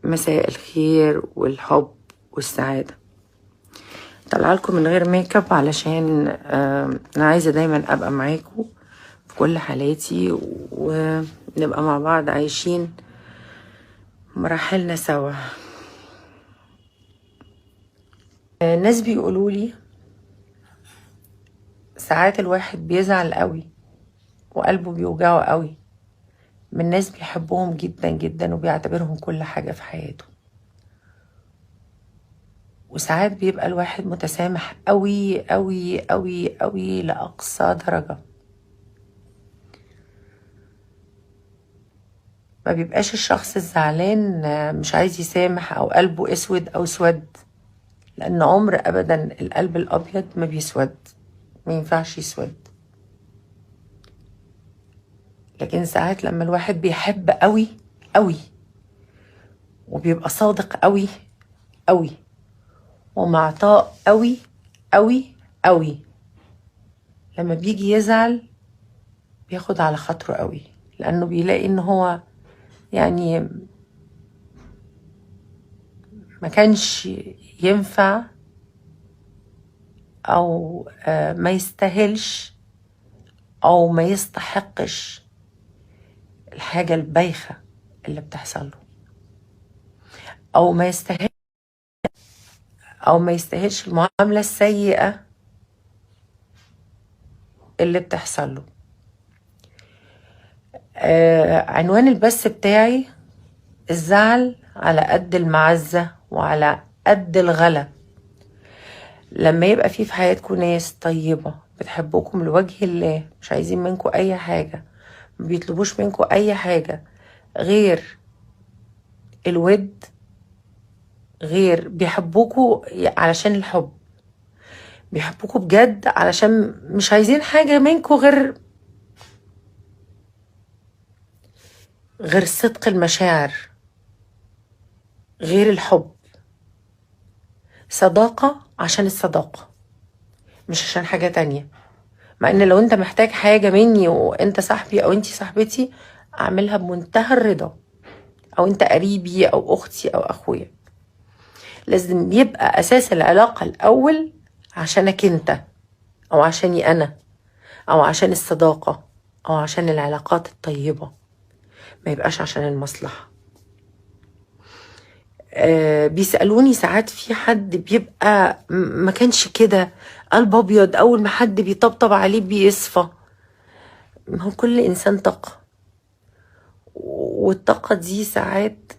مساء الخير والحب والسعادة. طالعه لكم من غير ميك اب علشان انا عايزة دايما ابقى معاكم في كل حالاتي ونبقى مع بعض عايشين مراحلنا سوا. الناس بيقولولي ساعات الواحد بيزعل قوي وقلبه بيوجعه قوي من ناس بيحبهم جدا جدا وبيعتبرهم كل حاجة في حياته، وساعات بيبقى الواحد متسامح قوي قوي قوي قوي لأقصى درجة. ما بيبقاش الشخص الزعلان مش عايز يسامح أو قلبه أسود أو سود، لأن عمر أبدا القلب الأبيض ما بيسود، ما ينفعش يسود. لكن ساعات لما الواحد بيحب قوي قوي وبيبقى صادق قوي قوي ومعطاء قوي قوي قوي، لما بيجي يزعل بياخد على خاطره قوي، لأنه بيلاقي إن هو يعني ما كانش ينفع أو ما يستاهلش أو ما يستحقش الحاجة البايخة اللي بتحصل له، أو ما يستاهلش المعاملة السيئة اللي بتحصل له. عنوان البث بتاعي الزعل على قد المعزة وعلى قد الغلا. لما يبقى في حياتكم ناس طيبة بتحبوكم لوجه الله، مش عايزين منكم أي حاجة، ما بيطلبوش منكم أي حاجة غير الود، غير بيحبوكوا علشان الحب، بيحبوكوا بجد علشان مش عايزين حاجة منكوا غير صدق المشاعر، غير الحب، صداقة عشان الصداقة مش عشان حاجة تانية. مع ان لو انت محتاج حاجة مني وانت صاحبي او انتي صاحبتي اعملها بمنتهى الرضا، او انت قريبي او اختي او اخويا. لازم يبقى اساس العلاقة الاول عشانك انت، او عشاني انا، او عشان الصداقة، او عشان العلاقات الطيبة، ما يبقاش عشان المصلحة. بيسألوني ساعات في حد بيبقى ما كانش كده، قلب ابيض، اول ما حد بيطبطب عليه بيصفى. ما هو كل انسان طاقة، والطاقة دي ساعات